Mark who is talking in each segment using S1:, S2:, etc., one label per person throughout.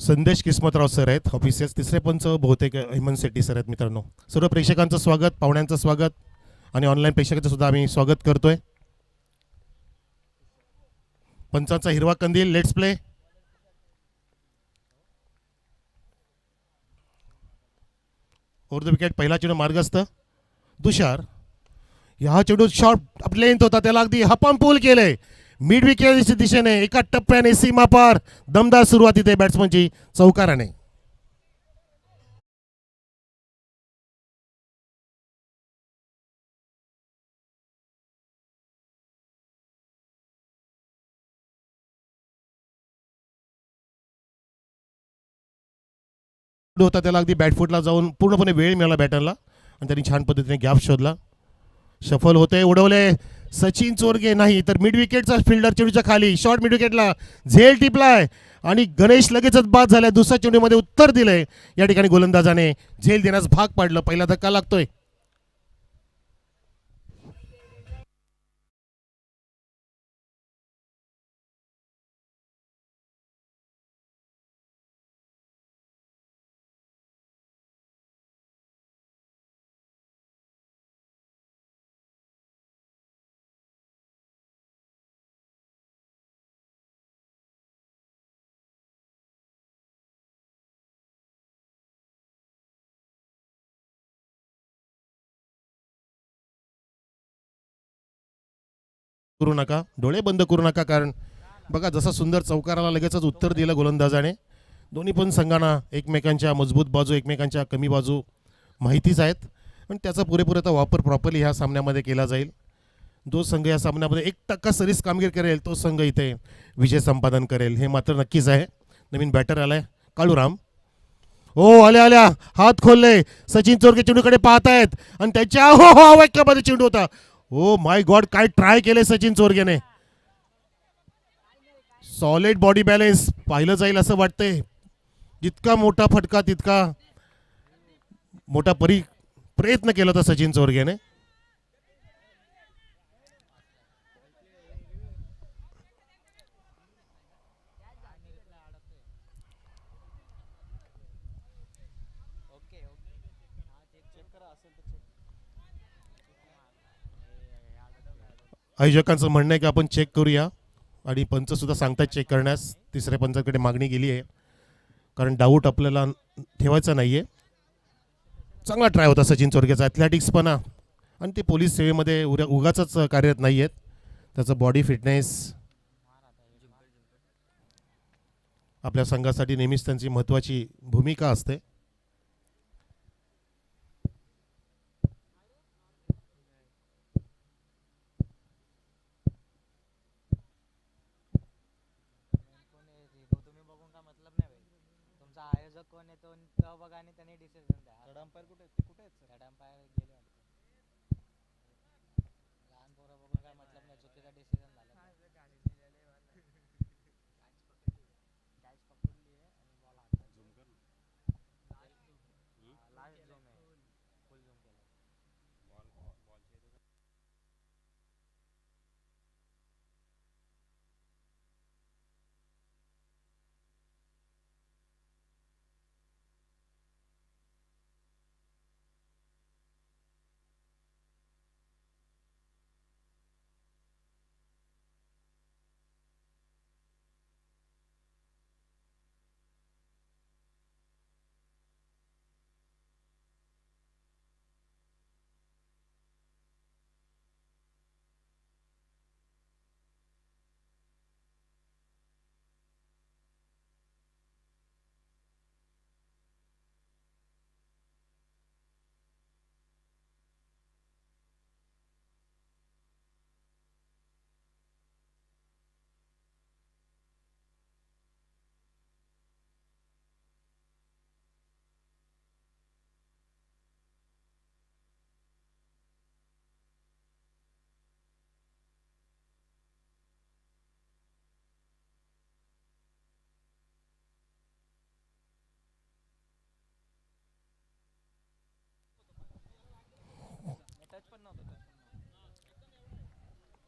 S1: संदेश किस्मतराव सर आहेत ऑफिसियल्स. तिसरे पंच बहुतेक हेमंत शेट्टी सर आहेत. मित्रांनो, सर्व प्रेक्षकांचं स्वागत, पाहुण्यांचं स्वागत आणि ऑनलाईन प्रेक्षकांचं सुद्धा आम्ही स्वागत करतोय. पंचांचा हिरवा कंदील, let's play. Over the wicket, पहिला चेंडू मार्गस्थ. तुषार, ह्या चेंडू शॉर्ट लेंथ होता, त्याला अगदी हपम पूल केलंय मिड विकेट दिशेने. एका टप्प्याने सीमा पार दमदार सुरुवात इथे बॅट्समनची चौकाराने. होता त्याला अगदी बॅटफुटला जाऊन पूर्णपणे वेळ मिळाला बॅटरला आणि त्यांनी छान पद्धतीने गॅप शोधला. शफल होते, उडवले सचिन चोरगे, नाही तर मिड विकेटचा फिल्डर चेंडूच्या खाली शॉर्ट मिड विकेटला झेल टिपलाय आणि गणेश लगेचच बाद झालाय. दुसऱ्या चेंडूमध्ये उत्तर दिलंय. या ठिकाणी गोलंदाजाने झेल देण्यास भाग पाडलं. पहिला धक्का लागतोय. करू नका, डोळे बंद करू नका, कारण बघा जसा सुंदर चौकाराला लगेचच उत्तर दिलं गोलंदाजाने. दोन्ही पण संघांना एकमेकांच्या मजबूत बाजू, एकमेकांच्या कमी बाजू माहितीच आहेत, पण त्याचा पुरेपूर आता वापर प्रॉपरली ह्या सामन्यामध्ये केला जाईल. जो संघ या सामन्यामध्ये 1% सरीस कामगिरी करेल तो संघ इथे विजय संपादन करेल, हे मात्र नक्कीच आहे. नवीन बॅटर आलाय काळूराम. हो, आल्या आल्या हात खोलले. सचिन चोरगे चेंडूकडे पाहतायत आणि त्याच्या हो हो अवैक्यामध्ये चेंडू होता. ओ माय गॉड, काय ट्राय केले सचिन चोरगेने. सॉलिड बॉडी बॅलेन्स पाहिलं जाईल असं वाटतंय. जितका मोठा फटका तितका मोठा प्रयत्न केला होता सचिन चोरगेने. आयोजकांचं म्हणणं आहे की आपण चेक करूया आणि पंच सुद्धा सांगतात चेक करण्यास. तिसऱ्या पंचाकडे मागणी केली आहे, कारण डाऊट आपल्याला ठेवायचा नाही आहे. चांगला ट्राय होता सचिन चोरगेचा, ॲथलेटिक्सपणा, आणि ते पोलीस सेवेमध्ये उगाच कार्यरत नाही आहेत. त्याचं बॉडी फिटनेस आपल्या संघासाठी नेहमीच त्यांची महत्त्वाची भूमिका असते.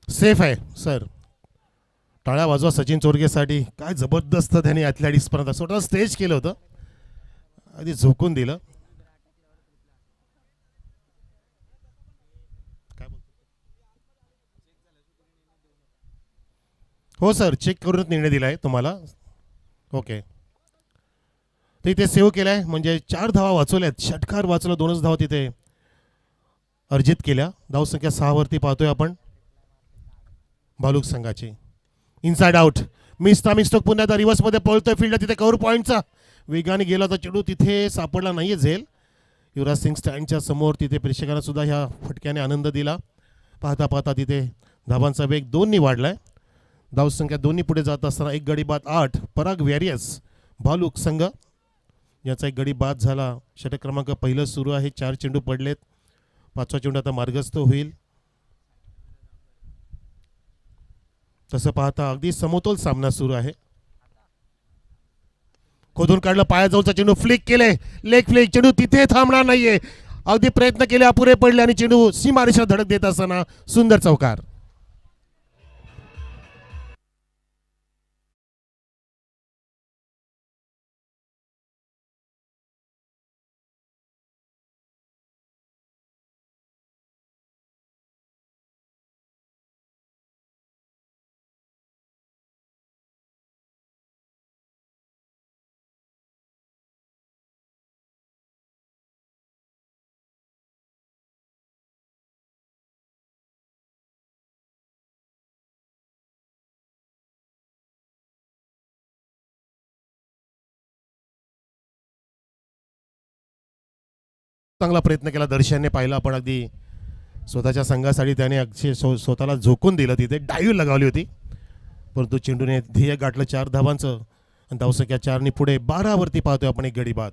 S1: सेफ आहे सर, टाळ्या वाजवा सचिन चोरगेसाठी. काय जबरदस्त त्यांनी ॲथलेटिक्सपर्यंत स्वतः स्टेज केलं होतं, आधी झोकून दिलं. हो सर, चेक करूनच निर्णय दिला आहे तुम्हाला. ओके, तर इथे सेव्ह केलं आहे, म्हणजे 4 धावा वाचवल्यात, षटकार वाचवलं, 2च धावा तिथे अर्जित केल्या. धावसंख्या 6 वरती पाहतोय आपण भालूक संघाची. इनसाइड आउट, मिस स्टोक पुन्हा एकदा रिव्हर्समध्ये पळतोय, फील्ड तिथे कव्हर पॉईंटचा वेगाने गेला होता चेंडू, तिथे सापडला नाहीये झेल. युवराज सिंग स्टँडच्या समोर तिथे प्रेक्षकांना सुद्धा ह्या फटक्याने आनंद दिला. पाहता पाहता तिथे धावांचा वेग 2नी वाढलाय. धावसंख्या 2नी पुढे जात असताना एक गडी बाद 8 पराग वॅरियर्स भालूक संघ याचा एक गडी बाद झाला. षटक क्रमांक पहिलं सुरू आहे, 4 चेंडू पडलेत, 5वा चेंडू आता मार्गस्थ होईल. तसं पाहता अगदी समतोल सामना सुरू आहे. खोदून काढलं, पायाजवळचा चेंडू फ्लिक केले, लेग फ्लिक, चेंडू तिथे थांबणार नाहीये, अगदी प्रयत्न केले अपुरे पडले आणि चेंडू सीमारेषा धडक देत असताना सुंदर चौकार. चांगला प्रयत्न केला दर्शनने, पाहिलं आपण अगदी स्वतःच्या संघासाठी त्याने अक्षय स्वतःला झोकून दिलं, तिथे डाईव्ह लगावली होती, परंतु चेंडूने ध्येय गाठलं 4 धावांचं आणि धावसंख्या 4नी पुढे 12 वरती पाहतोय आपण एक गडी बाद.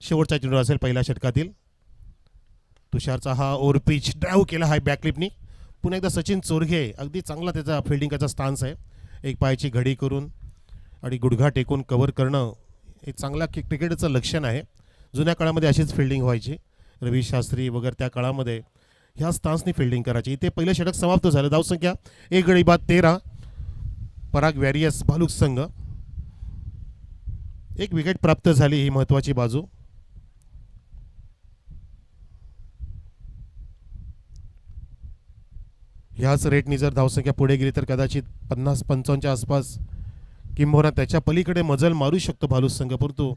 S1: शेवटचा चेंडू असेल पहिल्या षटकातील. तुषारचा हा ओव्हर पिच ड्राईव्ह केला हाय बॅकलिपनी. पुन्हा एकदा सचिन चोरगे, अगदी चांगला त्याचा फिल्डिंगचा स्टान्स आहे, एक पायाची घडी करून आणि गुडघा टेकून कव्हर करणं हे चांगला क्रिकेटचं लक्षण आहे. जुन्या काळामध्ये अशीच फिल्डिंग व्हायची, रवी शास्त्री वगैरे त्या काळामध्ये ह्या स्टान्सनी फिल्डिंग करायची. इथे पहिलं षटक समाप्त झालं, धावसंख्या एक गडी बाद 13 पराग वॅरियर्स भालूक संघ. एक विकेट प्राप्त झाली, ही महत्वाची बाजू. ह्याच रेटनी जर धावसंख्या पुढे गेली तर कदाचित 50-55च्या आसपास किंबहुना त्याच्या पलीकडे मजल मारू शकतो भालूक संघ, परंतु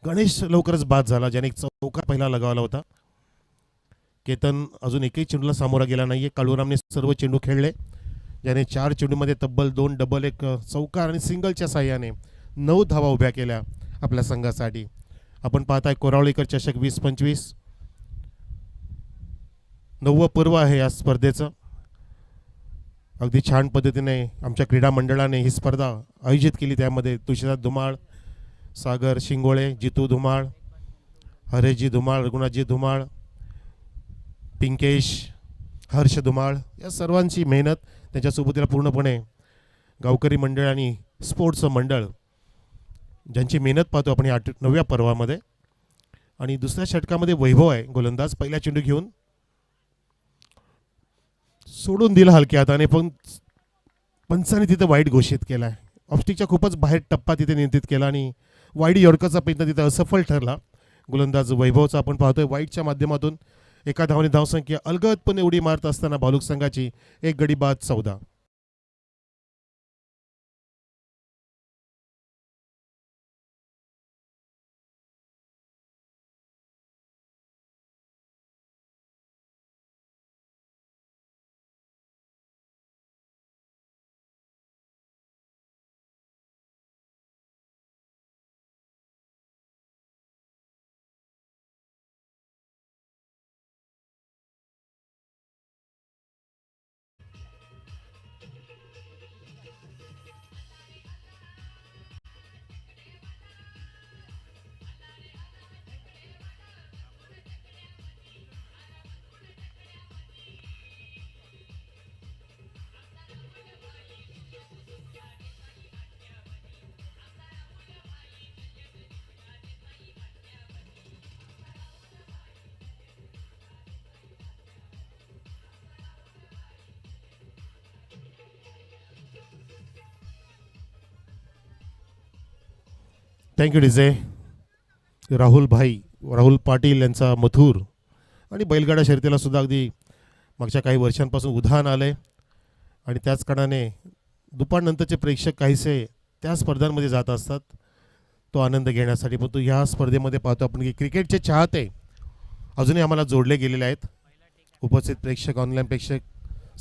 S1: गणेश लवकरच बाद झाला, ज्याने चौकार पहिला लगावला होता. केतन अजून एकही चेंडूला सामोरा गेला नाहीये. काळूरामने सर्व चेंडू खेळले, ज्याने 4 चेंडूमध्ये तब्बल 2 डबल, एक चौकार आणि सिंगलच्या साह्याने 9 धावा उभ्या केल्या आपल्या संघासाठी. आपण पाहताय कोरावळीकर चषक 20-25 9वं पर्व आहे या स्पर्धेचं. अगदी छान पद्धतीने आमच्या क्रीडा मंडळाने ही स्पर्धा आयोजित केली. त्यामध्ये तुषार धुमाळ, सागर शिंगोळे, जितू धुमाळ, हरेशजी धुमाळ, रघुनाथजी धुमाळ, पिंकेश, हर्ष धुमाळ या सर्वांची मेहनत, त्याच्यासोबतीला पूर्णपणे गावकरी मंडळ आणि स्पोर्ट्स मंडळ ज्यांची मेहनत पाहतो आपण या 9व्या पर्वामध्ये. आणि दुसऱ्या षटकामध्ये वैभव आहे गोलंदाज, पहिला चेंडू घेऊन सोडून दिला हलक्या हाताने, पण पंचाने तिथे वाईट घोषित केला आहे. ऑफस्टिकच्या खूपच बाहेर टप्पा तिथे नियंत्रित केला आणि वाईड यॉर्करचा प्रयत्न तिथे असफल ठरला. गोलंदाज वैभवचा आपण पाहतोय वाईटच्या माध्यमातून एका धावाने धावसंख्या अलगदपणे उडी मारत असताना भालूक संघाची एक गडी बाद 14. Thank you DJ. राहुल पाटील यांचा मथुर आणि बैलगाडा शर्यतीला सुद्धा अगदी मागच्या काही वर्षांपासून उधाण आलं आहे आणि त्याच कारणाने दुपारनंतरचे प्रेक्षक काहीसे त्या स्पर्धांमध्ये जात असतात तो आनंद घेण्यासाठी. परंतु ह्या स्पर्धेमध्ये पाहतो आपण की क्रिकेटचे चाहते अजूनही आम्हाला जोडले गेलेले आहेत. उपस्थित प्रेक्षक, ऑनलाईन प्रेक्षक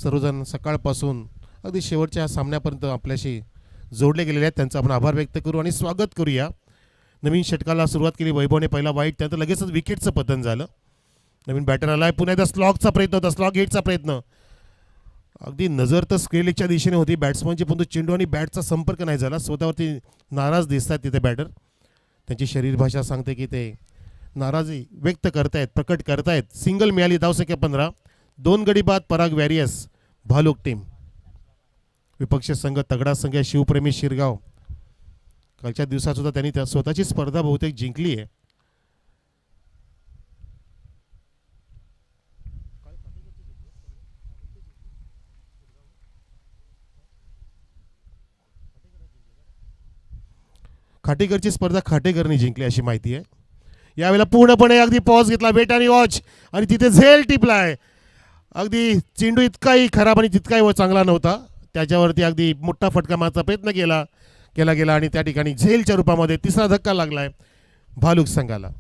S1: सर्वजण सकाळपासून अगदी शेवटच्या सामन्यापर्यंत आपल्याशी जोडले गेलेले आहेत. त्यांचा आपण आभार व्यक्त करू आणि स्वागत करूया. नवीन षटकाला सुरुवात केली वैभवने, पहिला वाईट, त्यानंतर लगेचच विकेटचं पतन झालं. नवीन बॅटर आला आहे, पुन्हा एकदा स्लॉगचा प्रयत्न होता, स्लॉग हिटचा प्रयत्न. अगदी नजर तर स्क्वेअरलेगच्या दिशेने होती बॅट्समनची, परंतु चेंडू आणि बॅटचा संपर्क नाही झाला. स्वतःवरती नाराज दिसतात तिथे बॅटर. त्यांची शरीर भाषा सांगते की ते नाराजी व्यक्त करतायत, प्रकट करतायत. सिंगल मिळाली, धावसंख्या 15. 2 गडी बाद, पराग वॅरियस भालुक टीम. विपक्ष संघ तगडा संघ आहे, शिवप्रेमी शिरगाव. कालच्या दिवसात सुद्धा त्यांनी त्या स्वतःची स्पर्धा बहुतेक जिंकली आहे. खाटेकरची स्पर्धा खाटेकरनी जिंकली अशी माहिती आहे. यावेळेला पूर्णपणे अगदी पॉज घेतला, वेट आणि वॉच, आणि तिथे झेल टिपलाय. अगदी चेंडू इतकाही खराब आणि तितकाही चांगला नव्हता. त्याच्यावरती अगदी मोठा फटका मारण्याचा प्रयत्न केला गेला आणि त्या ठिकाणी झेलच्या रूपामध्ये तिसरा धक्का लागलाय भालुक संघाला.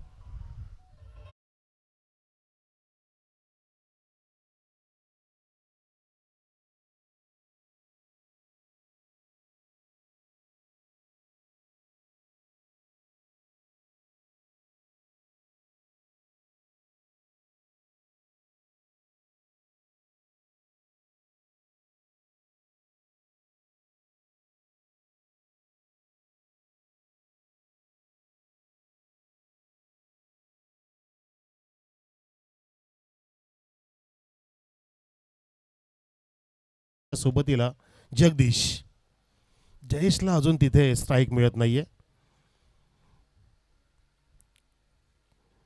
S1: सोबतीला जयेशला अजून तिथे स्ट्राईक मिळत नाहीये.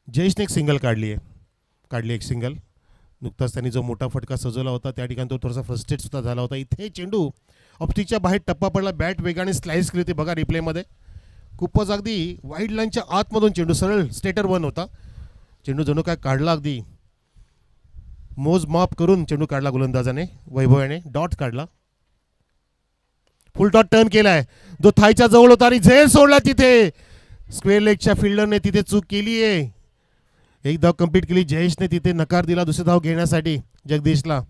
S1: जयेशने एक सिंगल काढली एक सिंगल. नुकताच त्यांनी जो मोठा फटका सजवला होता त्या ठिकाणी तो थोडासा फ्रस्ट्रेट सुद्धा झाला होता. इथे चेंडू ऑप्टिकच्या बाहेर टप्पा पडला, बॅट वेगाने स्लाइस केली होती बघा रिप्लेमध्ये. खूपच अगदी वाईड लाईनच्या आतमधून चेंडू सरळ स्टेटर 1 होता. चेंडू जणू काय काढला, अगदी मोजमाप करून चेंडू काढला गोलंदाजाने, वैभवाने डॉट काढला. फुल डॉट टर्न केलाय, जो थायच्या जवळ होता आणि झेल सोडला तिथे. स्क्वेअर लेगच्या फिल्डरने तिथे चूक केली आहे. एक धाव कंप्लीट केली. जयेशने तिथे नकार दिला दुसरी धाव घेण्यासाठी जगदीशला.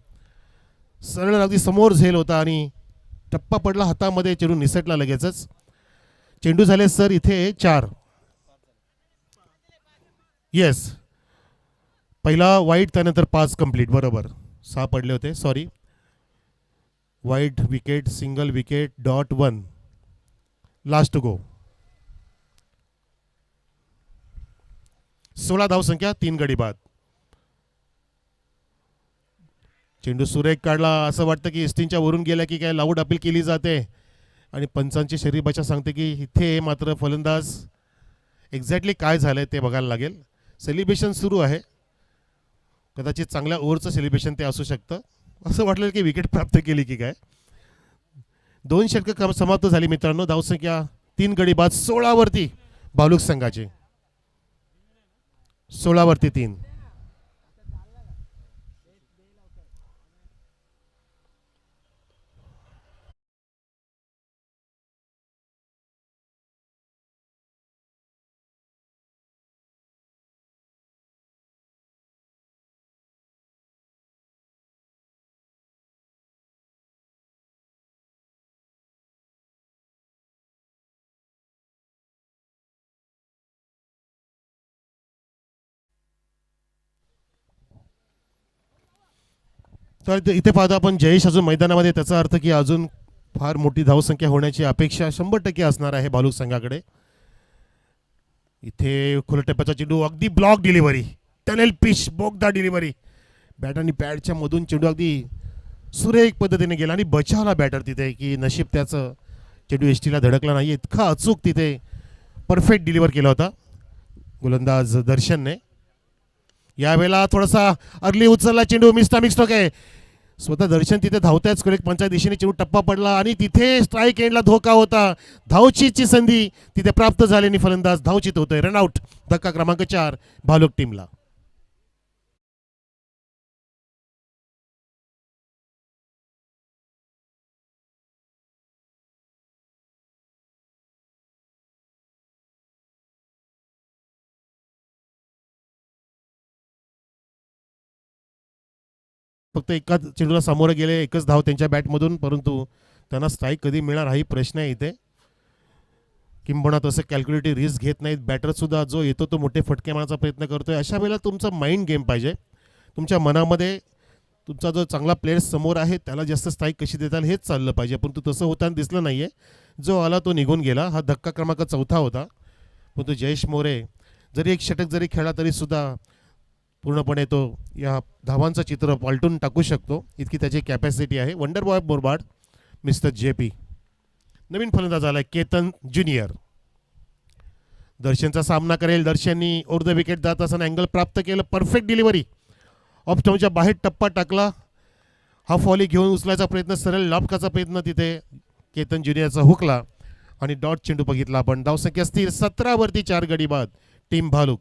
S1: सरळ अगदी समोर झेल होता आणि टप्पा पडला हातामध्ये, चेंडू निसटला लगेचच. चेंडू झाले सर इथे 4. येस, पहिला वाईट, त्यानंतर 5 कंप्लीट, बरोबर 6 पडले होते, सॉरी. वाईट wicket, single wicket, dot 1, last two go. 16 धावसंख्या, 3 गडी बाद. चेंडू सुरेख काढला. असं वाटतं की एस्टीनच्या वरून गेला की काय लाऊड अपील केली जाते आणि पंचांची शरीर भाषा सांगते की इथे मात्र फलंदाज एक्झॅक्टली काय झालंय ते बघायला लागेल. सेलिब्रेशन सुरू आहे, कदाचित चांगल्या ओव्हरचं सेलिब्रेशन ते असू शकतं. असं वाटलं की विकेट प्राप्त केली की काय. 2 षटकं समाप्त झाली मित्रांनो. धावसंख्या 3 गडी बाद, 16 वरती भालुक संघाची, 16 वरती 3. तर इथे पाहतो आपण जयेश अजून मैदानामध्ये, त्याचा अर्थ की अजून फार मोठी धावसंख्या होण्याची अपेक्षा 100% असणार आहे भालुक संघाकडे. इथे खुल्या टप्प्याचा चेंडू, अगदी ब्लॉक डिलिव्हरी, टनेल पिच, बोगदा डिलिव्हरी. बॅट आणि पॅडच्या मधून चेंडू अगदी सुरेख पद्धतीने गेला आणि बचावला बॅटर तिथे, की नशीब त्याचं चेंडू एसटीला धडकला नाही. इतका अचूक तिथे परफेक्ट डिलिव्हर केला होता गोलंदाज दर्शनने. यावेळेला थोडासा अर्ली उचलला चेंडू, मिस्टोक आहे. स्वतः दर्शन तिथे धावतायच एक पंचा दिशेने चेंडू टप्पा पडला आणि तिथे स्ट्राईक एंडला धोका होता. धावचीची संधी तिथे प्राप्त झाल्याने फलंदाज धावचित होतोय. रनआउट धक्का क्रमांक 4 भालुक टीमला. फक्त एकाच चेंडूला सामोरं गेले, एकच धाव त्यांच्या बॅटमधून, परंतु त्यांना स्ट्राईक कधी मिळणार हाही प्रश्न आहे इथे. किंबहुना तसं कॅल्क्युलेटिव्ह रिस्क घेत नाहीत बॅटर सुद्धा. जो येतो तो मोठे फटके मारण्याचा प्रयत्न करतोय. अशा वेळेला तुमचा माइंड गेम पाहिजे. तुमच्या मनामध्ये तुमचा जो चांगला प्लेयर समोर आहे त्याला जास्त स्ट्राईक कशी देता हेच चाललं पाहिजे, परंतु तसं होताना दिसलं नाही आहे. जो आला तो निघून गेला. हा धक्का क्रमांक 4 होता. परंतु जयेश मोरे जरी एक षटक जरी खेळला तरीसुद्धा पूर्णपणे तो या धावांचं चित्र पालटून टाकू शकतो, इतकी त्याची कॅपॅसिटी आहे. वंडर बॉय बोरबाड मिस्टर JP. नवीन फलंदाज आला केतन ज्युनियर. दर्शनचा सामना करेल. दर्शननी ओव्हर द विकेट जात असताना अँगल प्राप्त केलं. Perfect delivery. ऑफ स्टंपच्या बाहेर टप्पा टाकला. हा फॉली घेऊन उचलायचा प्रयत्न, सरळ लॉफ्टचा प्रयत्न तिथे केतन ज्युनियरचा हुकला आणि डॉट चेंडू बघितला आपण. धावसंख्या स्थिर 17 वरती 4 गडी बाद टीम भालुक.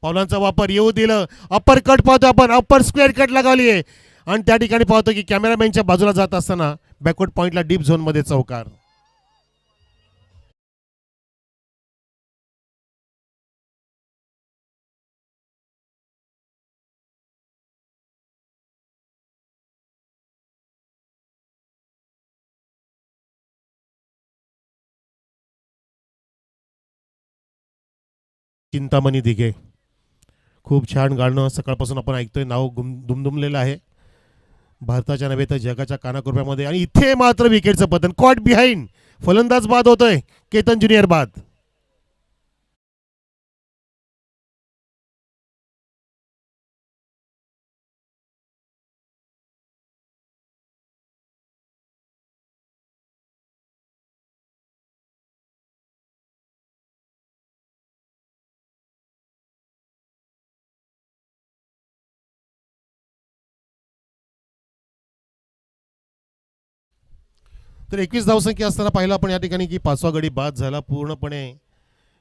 S1: पावलांचा वापर येऊ दिलं. अप्पर कट पाहतो आपण. अप्पर स्क्वेअर कट लगावली आहे आणि त्या ठिकाणी पाहतो की कॅमेरामॅनच्या बाजूला जात असताना बॅकवर्ड पॉइंटला डीप झोनमध्ये चौकार. चिंतामणी दिघे. खूप छान गाणं सकाळपासून आपण ऐकतोय. नाव दुमदुमलेलं आहे भारताच्या नव्हे तर जगाच्या कानाकोपऱ्यामध्ये. आणि इथे मात्र विकेटचं पतन. Caught behind. फलंदाज बाद होतोय. केतन ज्युनियर बाद. तर 21 धावसंख्या असताना पाहिलं आपण या ठिकाणी की 5वा गडी बाद झाला पूर्णपणे.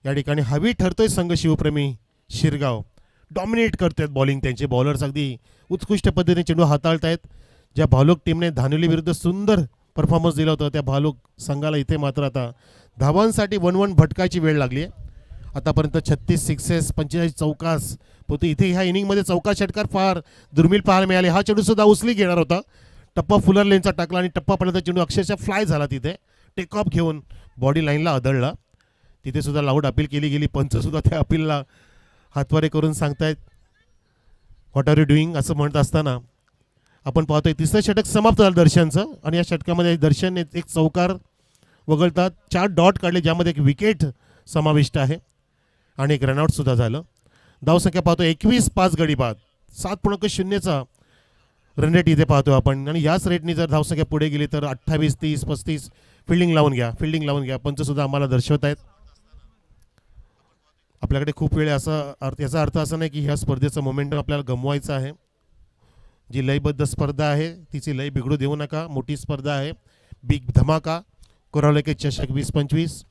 S1: या ठिकाणी हवी ठरतोय संघ शिवप्रेमी शिरगाव. डॉमिनेट करतायत बॉलिंग. त्यांचे बॉलर्स अगदी उत्कृष्ट पद्धतीने चेंडू हाताळतायत. ज्या भालुक टीमने धानुली विरुद्ध सुंदर परफॉर्मन्स दिला होता त्या भालुक संघाला इथे मात्र आता धावांसाठी 1-1 भटकायची वेळ लागली आहे. आतापर्यंत 36 सिक्सेस 45 चौकास. परंतु इथे ह्या इनिंगमध्ये चौका षटकार फार दुर्मिळ पाहायला मिळाले. हा चेंडू सुद्धा उचली घेणार होता. टप्पा फुलर लेनचा टाकला आणि टप्पा पडल्याचा चेंडू अक्षरशः फ्लाय झाला. तिथे टेक ऑफ घेऊन बॉडी लाईनला आदळला. तिथे सुद्धा लाऊड अपील केली गेली. पंच सुद्धा त्या अपीलला हातवारे करून सांगतायत व्हॉट आर यू डुईंग असं म्हणत असताना आपण पाहतोय तिसरं षटक समाप्त झालं दर्शनचं. आणि या षटकामध्ये दर्शन एक चौकार वगळतात 4 डॉट काढले ज्यामध्ये एक विकेट समाविष्ट आहे आणि एक रनआउट सुद्धा झालं. धावसंख्या पाहतो 21 5 गडी बाद 7.0चा रन रेट इथे पाहतो आपण. आणि याच रेटनी जर धावसंख्या पुढे गेली तर 28 30 35 फिल्डिंग लावून घ्या. पंच सुद्धा आम्हाला दर्शवत आहेत. आपल्याकडे खूप वेळ याचा अर्थ असा नाही की ह्या स्पर्धेचं मोमेंटम आपल्याला गमवायचं आहे. जी लयबद्ध स्पर्धा आहे तिची लय बिघडू देऊ नका. मोठी स्पर्धा आहे. बिग धमाका कोरावले चषक 20-25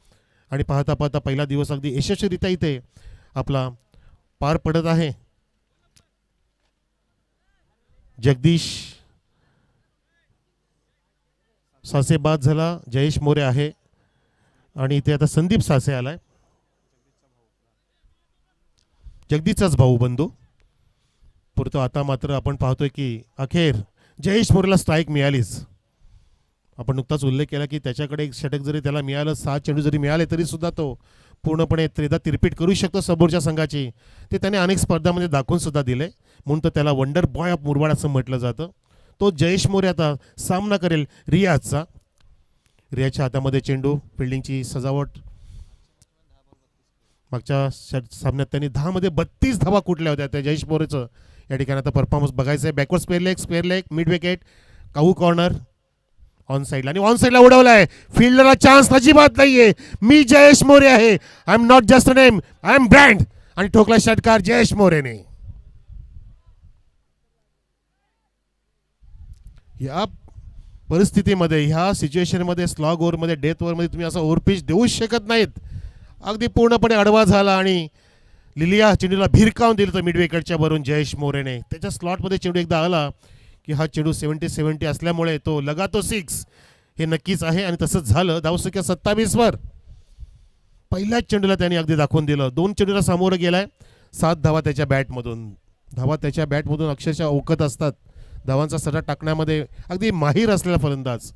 S1: आणि पाहता पाहता पहिला दिवस अगदी यशस्वीरित्या इथे आपला पार पडत आहे. जगदीश सासे बाद झाला. जयेश मोरे आहे आणि इथे आता संदीप सासे आलाय. जगदीशचाच भाऊ बंधू. पुरतो आता मात्र आपण पाहतोय की अखेर जयेश मोरेला स्ट्राईक मिळालीच. आपण नुकताच उल्लेख केला की त्याच्याकडे एक षटक जरी त्याला मिळालं 6 चेंडू जरी मिळाले तरी सुद्धा तो पूर्णपणे त्रेधा तिरपीट करू शकतो समोरच्या संघाची. ते त्याने अनेक स्पर्धामध्ये दाखवून सुद्धा दिले. म्हणून तर त्याला वंडर बॉय ऑफ मुरबाड असं म्हटलं जातं. तो जयेश मोरे आता सामना करेल रियाजचा. रियाजच्या हातामध्ये चेंडू. फिल्डिंगची सजावट. मागच्या सामन्यात त्यांनी 10 मध्ये 32 धावा कुठल्या होत्या त्या जयेश मोरेचं. या ठिकाणी आता परफॉर्मन्स बघायचं आहे. Backward square leg mid wicket cow corner on साईडला आणि ऑन साईडला उडवला आहे. फिल्डरला चान्स अजिबात नाहीये. मी जयेश मोरे आहे. I am not just a name, I am brand. आणि ठोकला षटकार जयेश मोरेने. या परिस्थितीमध्ये, ह्या सिच्युएशनमध्ये, स्लॉग ओव्हरमध्ये, डेथ ओव्हरमध्ये तुम्ही असं ओव्हरपिच देऊच शकत नाहीत. अगदी पूर्णपणे आडवा झाला आणि लिलिया चेंडूला भिरकावून दिलं तर मिडविकेटच्या वरून जयेश मोरेने. त्याच्या स्लॉटमध्ये चेंडू एकदा आला की हा चेंडू 70-70 असल्यामुळे तो लगातो 6 हे नक्कीच आहे. आणि तसंच झालं. धावसंख्या 27वर पहिल्याच चेंडूला त्यांनी अगदी दाखवून दिलं. 2 चेंडूला सामोरं गेलाय. 7 धावा त्याच्या बॅटमधून. धावा त्याच्या बॅटमधून अक्षरशः ओकत असतात. धावांचा सटा टाकण्यामध्ये अगदी माहीर असलेला फलंदाज.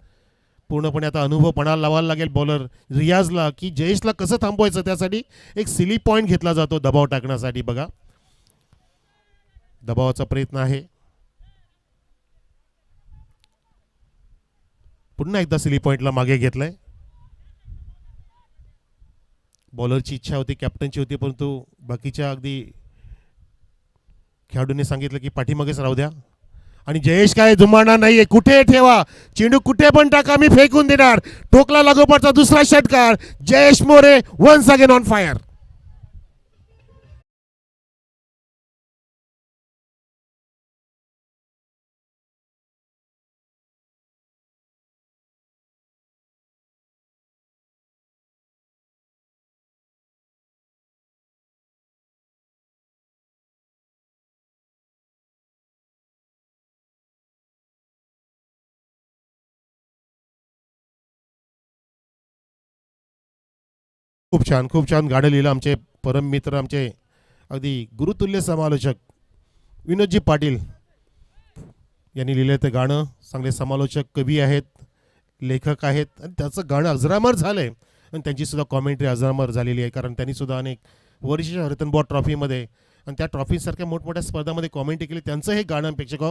S1: पूर्णपणे आता अनुभव पणाला लावायला लागेल बॉलर रियाजला की जयेशला कसं थांबवायचं. त्यासाठी एक सिली पॉईंट घेतला जातो दबाव टाकण्यासाठी. बघा, दबावाचा प्रयत्न आहे. पुन्हा एकदा सिली पॉईंटला मागे घेतलंय. बॉलरची इच्छा होती, कॅप्टनची होती, परंतु बाकीच्या अगदी खेळाडूंनी सांगितलं की पाठीमागेच राहू द्या. आणि जयेश काय जुमाना नाहीये. कुठे ठेवा चेंडू, कुठे पण टाका, मी फेकून देणार. ठोकला लागोपाठचा दुसरा षटकार. Jayesh More once again on fire. खूप छान, खूप छान गाणं लिहिलं आमचे परम मित्र, आमचे अगदी गुरुतुल्य समालोचक विनोदजी पाटील यांनी लिहिलं ते गाणं. चांगले समालोचक, कवी आहेत, लेखक आहेत आणि त्याचं गाणं अजरामर झालंय. आणि त्यांची सुद्धा कॉमेंट्री अजरामर झालेली आहे. कारण त्यांनी सुद्धा अनेक वर्ष रतन बॉ ट्रॉफीमध्ये आणि त्या ट्रॉफीसारख्या मोठमोठ्या स्पर्धामध्ये कॉमेंट्री केली. त्यांचं हे गाणं प्रेक्षक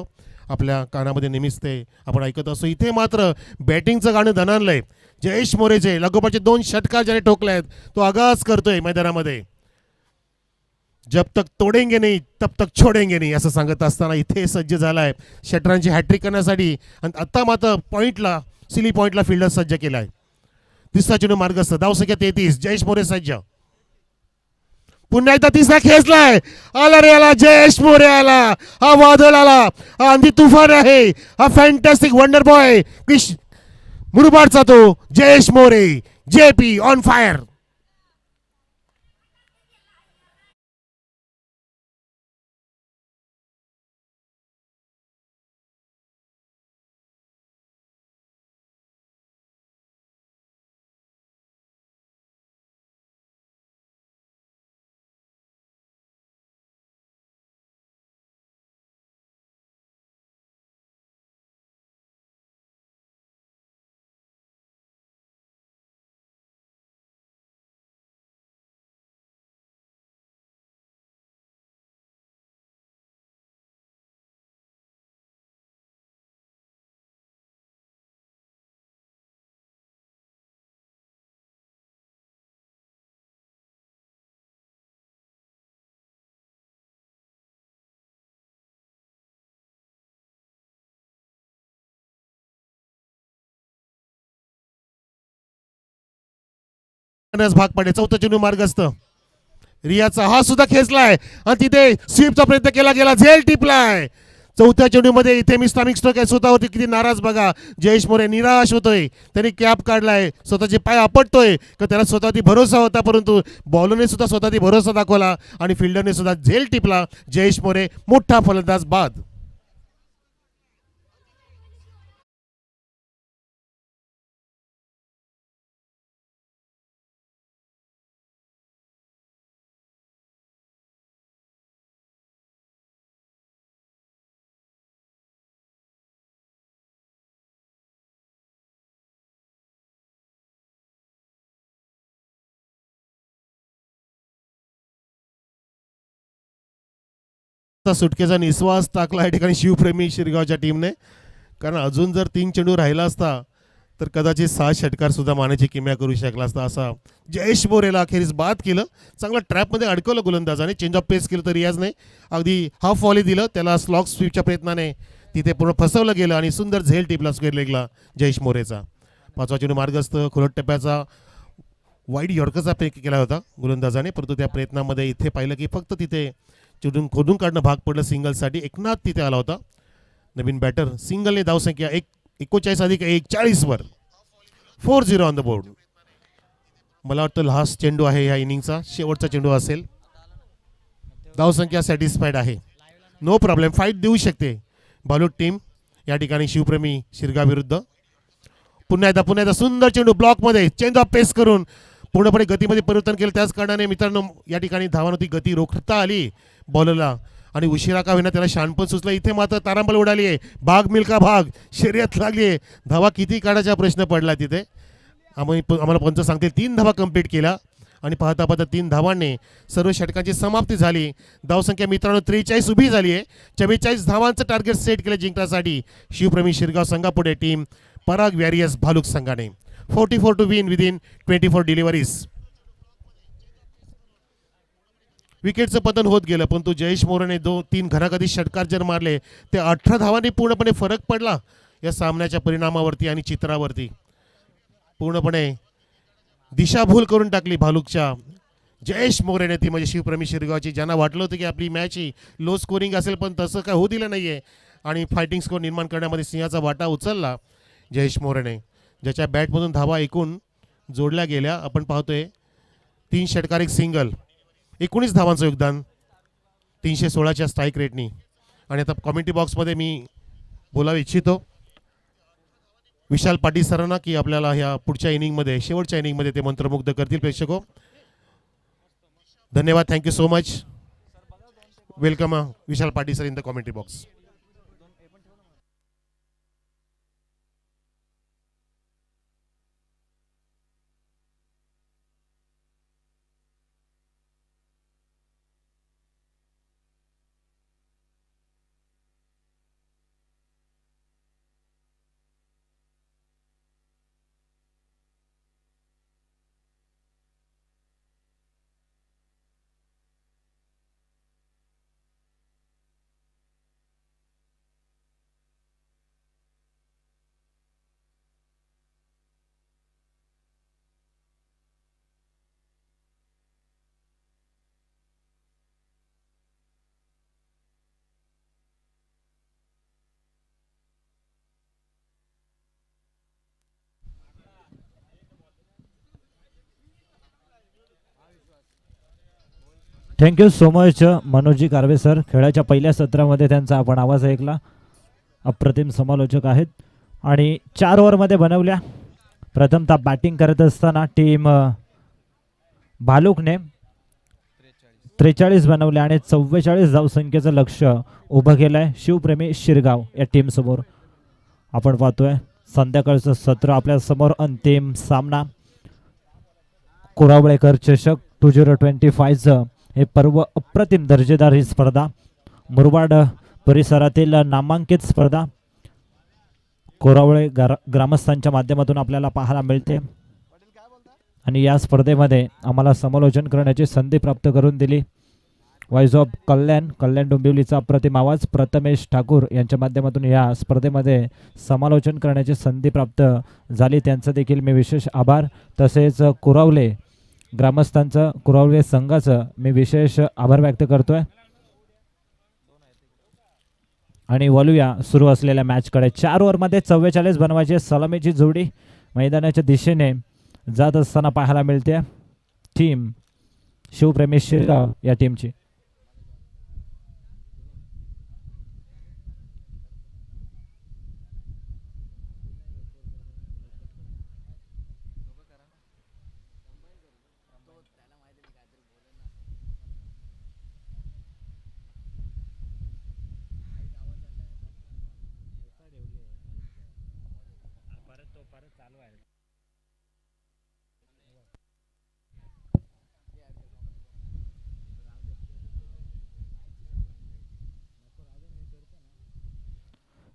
S1: आपल्या कानामध्ये नेहमीच ते आपण ऐकत असतो. इथे मात्र बॅटिंगचं गाणं धनानलंय. जयेश मोरेचे लगोपाठचे 2 षटकार ज्याने ठोकले आहेत तो आगाज करतोय मैदानामध्ये. जब तक तोडेंगे नाही तब तक छोडेंगे नाही असं सांगत असताना इथे सज्ज झालाय षटरांची हॅट्रिक करण्यासाठी. आणि आता मात्र पॉईंटला, सिली पॉईंटला फिल्डर सज्ज केलाय. तिसरा चेंडू मार्गस्थ. धावसंख्या 33. जयेश मोरे सज्ज. पुन्हा एकदा तिसरा खेचलाय. आला रे आला, जयेश मोरे आला. हा वादळ आला, हा आंधी तुफान आहे, हा फॅन्टॅस्टिक वंडर बॉय मुरबाडचा तो Jayesh More. JP on fire. भाग पडे. चौथा चेंडू मार्गस्थ. रियाचा हा सुद्धा खेचलाय आणि तिथे स्वीपचा प्रयत्न केला गेला, झेल टिपलाय. चौथ्या चेंडूमध्ये इथे मिस्टामिक स्ट्रोक आहे. स्वतःवरती किती नाराज बघा. जयेश मोरे निराश होतोय. त्यांनी कॅप काढलाय, स्वतःचे पाय आपटतोय का त्याला स्वतःवरती भरोसा होता, परंतु बॉलरने सुद्धा स्वतःवरती भरोसा दाखवला आणि फिल्डरने सुद्धा झेल टिपला. जयेश मोरे मोठा फलंदाज बाद. सुटकेचा निश्वास टाकला या ठिकाणी शिवप्रेमी शिरगावच्या टीमने. कारण अजून जर 3 चेंडू राहिला असता तर कदाचित 6 षटकार सुद्धा मानाची किमया करू शकला असता. असा जयेश मोरेला अखेरीस बाद केलं. चांगला ट्रॅपमध्ये अडकवलं गोलंदाजाने. चेंज ऑफ पेस केलं तर रियाजने अगदी हाफ वॉली दिलं त्याला. स्लॉक स्वीपच्या प्रयत्नाने तिथे पूर्ण फसवलं गेलं आणि सुंदर झेल टिपला स्क्वेअर लेगला जयेश मोरेचा. 5वा चेंडू मार्गस्थ. खुलट टप्प्याचा वाईड यॉर्करचा प्रयत्न केला होता गोलंदाजाने, परंतु त्या प्रयत्नामध्ये इथे पाहिलं की फक्त तिथे चेंडून खोदून काढणं भाग पडलं सिंगलसाठी. एकनाथ तिथे आला होता. नवीन बॅटर सिंगलने धावसंख्या 39+1 40वर 4-0 ऑन द बोर्ड. मला वाटतं लास्ट चेंडू आहे या इनिंगचा, शेवटचा चेंडू असेल. धावसंख्या सॅटिस्फाईड आहे, नो प्रॉब्लेम, फाईट देऊ शकते भालूक टीम या ठिकाणी शिवप्रेमी शिरगाव विरुद्ध. पुन्हा एकदा सुंदर चेंडू ब्लॉकमध्ये चेंज ऑफ पेस करून पूर्णपणे गतीमध्ये परिवर्तन केलं. त्याच कारणाने मित्रांनो या ठिकाणी धावांवरती गती रोखता आली बॉलरला आणि उशिरा का होईना त्याला शहाणपण सुचलं. इथे मात्र तारांबळ उडाली आहे, भाग मिल्का भाग, शर्यत लागली आहे. धावा किती काढायचा प्रश्न पडला तिथे. आम्हाला पंच सांगतील 3 धावा कंप्लीट केल्या आणि पाहता 3 धावांनी सर्व षटकांची समाप्ती झाली. धावसंख्या मित्रांनो 43 उभी झाली आहे. 44 धावांचं टार्गेट सेट केलं जिंकण्यासाठी शिवप्रेमी शिरगाव संघापुढे टीम पराग वॅरियर्स भालुक संघाने. 44 टू विन विदिन 24 डिलिव्हरीज. विकेटचं पतन होत गेलं, परंतु जयेश मोरेने 2-3 घणाघाती षटकार जर मारले ते 18 धावांनी पूर्णपणे फरक पडला या सामन्याच्या परिणामावरती आणि चित्रावरती. पूर्णपणे दिशाभूल करून टाकली भालुकच्या जयेश मोरेने, ती म्हणजे शिवप्रेमी शिरगावची. ज्यांना वाटलं होतं की आपली मॅच ही लो स्कोरिंग असेल, पण तसं काय होऊ दिलं नाही आहे आणि फायटिंग स्कोर निर्माण करण्यामध्ये सिंहाचा वाटा उचलला जयेश मोरेने, ज्याच्या बॅटमधून धावा एकूण जोडल्या गेल्या. आपण पाहतोय 3 षटकार 1 सिंगल, 19 धावांचं योगदान 316च्या स्ट्राईक रेटनी. आणि आता कॉमेंट्री बॉक्समध्ये मी बोलावं इच्छितो विशाल पाटील सरांना की आपल्याला ह्या पुढच्या इनिंगमध्ये, शेवटच्या इनिंगमध्ये ते मंत्रमुग्ध करतील प्रेक्षको. धन्यवाद, thank you so much. Welcome Vishal Patil sir in the commentary box.
S2: Thank you so much Manoji Karve sir. खेळाच्या पहिल्या सत्रामध्ये त्यांचा आपण आवाज ऐकला. अप्रतिम समालोचक आहेत. आणि 4 ओव्हरमध्ये बनवल्या. प्रथमतः बॅटिंग करत असताना टीम भालुकने 43 बनवल्या आणि 44 धावसंख्येचं लक्ष्य उभं केलं आहे शिवप्रेमी शिरगाव या टीमसमोर. आपण पाहतोय संध्याकाळचं सत्र आपल्या समोर. अंतिम सामना कोरावळेकर चषक 2025चं हे पर्व अप्रतिम दर्जेदार ही स्पर्धा मुरबाड परिसरातील नामांकित स्पर्धा कोरावळे ग्रामस्थांच्या माध्यमातून आपल्याला पाहायला मिळते. आणि या स्पर्धेमध्ये आम्हाला समालोचन करण्याची संधी प्राप्त करून दिली व्हॉइस ऑफ कल्याण डोंबिवलीचा अप्रतिम आवाज प्रथमेश ठाकूर यांच्या माध्यमातून या स्पर्धेमध्ये समालोचन करण्याची संधी प्राप्त झाली. त्यांचं देखील मी विशेष आभार. तसेच कोरावले ग्रामस्थांचं, कोरावले संघाचं मी विशेष आभार व्यक्त करतोय. आणि वळूया सुरू असलेल्या मॅचकडे. 4 ओव्हरमध्ये 44 बनवायचे. सलामीची जोडी मैदानाच्या दिशेने जात असताना पाहायला मिळते टीम शिवप्रेमी शिरगाव या टीमची.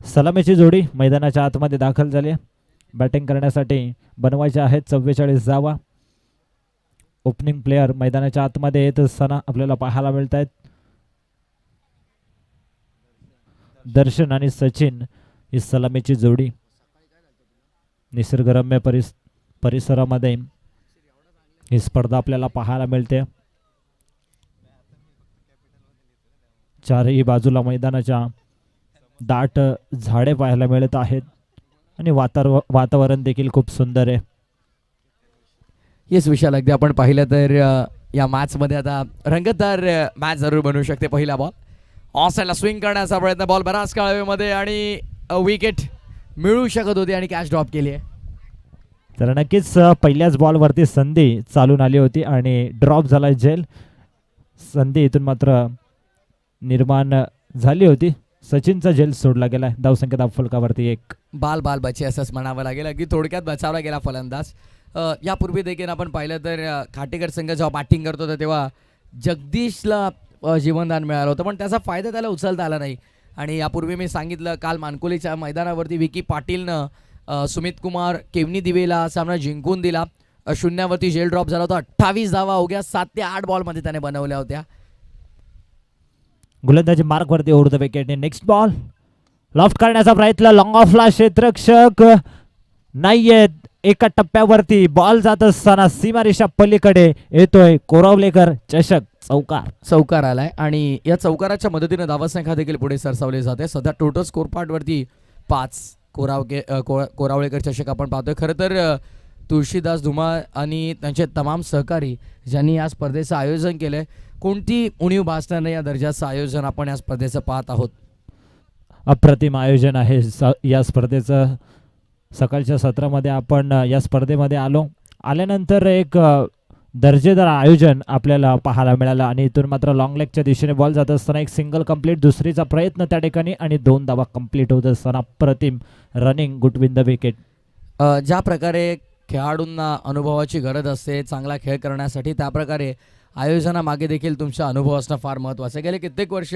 S2: सलामीची जोडी मैदानाच्या आतमध्ये दाखल झाली. बॅटिंग करण्यासाठी बनवायच्या आहेत 44 धावा. ओपनिंग प्लेयर मैदानाच्या आतमध्ये येत असताना आपल्याला पाहायला मिळत आहेत. दर्शन आणि सचिन ही सलामीची जोडी. निसर्गरम्य परिसरामध्ये ही स्पर्धा आपल्याला पाहायला मिळते. चारही बाजूला मैदानाच्या दाट झाडे पाहायला मिळत आहेत आणि वातावरण देखील खूप सुंदर आहे.
S3: येस विशाल, अगदी आपण पाहिलं तर या मॅचमध्ये आता रंगतदार मॅच जरूर बनवू शकते. पहिला बॉल ऑन साईडला स्विंग करण्याचा प्रयत्न, बॉल बराच काळ हवेमध्ये आणि विकेट मिळू शकत होती आणि कॅच ड्रॉप केली आहे.
S2: तर नक्कीच पहिल्याच बॉलवरती संधी चालून आली होती आणि ड्रॉप झाला झेल. संधी इथून मात्र निर्माण झाली होती. सचिनचा झेल सोडला गेला. धावसंख्या धावफलकावरती 1.
S3: बाल बचे असंच म्हणावं लागेल. अगदी थोडक्यात बचावला गेला फलंदाज. यापूर्वी देखील आपण पाहिलं तर खाटेकर संघ जेव्हा बॅटिंग करत होता तेव्हा जगदीशला जीवनदान मिळालं होतं, पण त्याचा फायदा त्याला उचलता आला नाही. आणि यापूर्वी मी सांगितलं, काल मानकोलीच्या मैदानावरती विकी पाटीलनं सुमित कुमार केवनी दिवेला सामना जिंकून दिला. शून्यावरती जेल ड्रॉप झाला होता. 28 धावा अवघ्या 7 ते 8 बॉलमध्ये त्याने बनवल्या होत्या.
S2: गोलंदाजी मार्कवरती ओढ द विकेटने. नेक्स्ट बॉल लॉफ्ट करण्याचा प्रयत्न, लॉंग ऑफला क्षेत्ररक्षक नाहीयेत. एका टप्प्यावरती बॉल जात असताना सीमारेषा पलीकडे येतोय कोरावलेकर चषक.
S3: चौकार आलाय आणि या चौकाराच्या मदतीने धावसंख्या देखील पुढे सरसावली जाते. सध्या टोटल स्कोर पार्टवरती 5 कोरावळेकर चषक आपण पाहतोय. खरं तर तुळशीदास धुमाळ आणि त्यांचे तमाम सहकारी ज्यांनी या स्पर्धेचं आयोजन केलंय, कोणती उणीव भासणार नाही या दर्जाचं आयोजन आपण या स्पर्धेचं पाहत आहोत.
S2: अप्रतिम आयोजन आहे या स्पर्धेचं. सकाळच्या सत्रामध्ये आपण या स्पर्धेमध्ये आल्यानंतर एक दर्जेदार आयोजन आपल्याला पाहायला मिळालं आणि इथून मात्र लॉंग लेगच्या दिशेने बॉल जात असताना एक सिंगल कंप्लीट, दुसरीचा प्रयत्न त्या ठिकाणी आणि 2 धावा कंप्लीट होत असताना अप्रतिम running good win the wicket.
S3: ज्या प्रकारे खेळाडूंना अनुभवाची गरज असते चांगला खेळ करण्यासाठी, त्याप्रकारे आयोजनामागे देखील तुमचा अनुभव असणं फार महत्त्वाचं आहे. गेले कित्येक वर्ष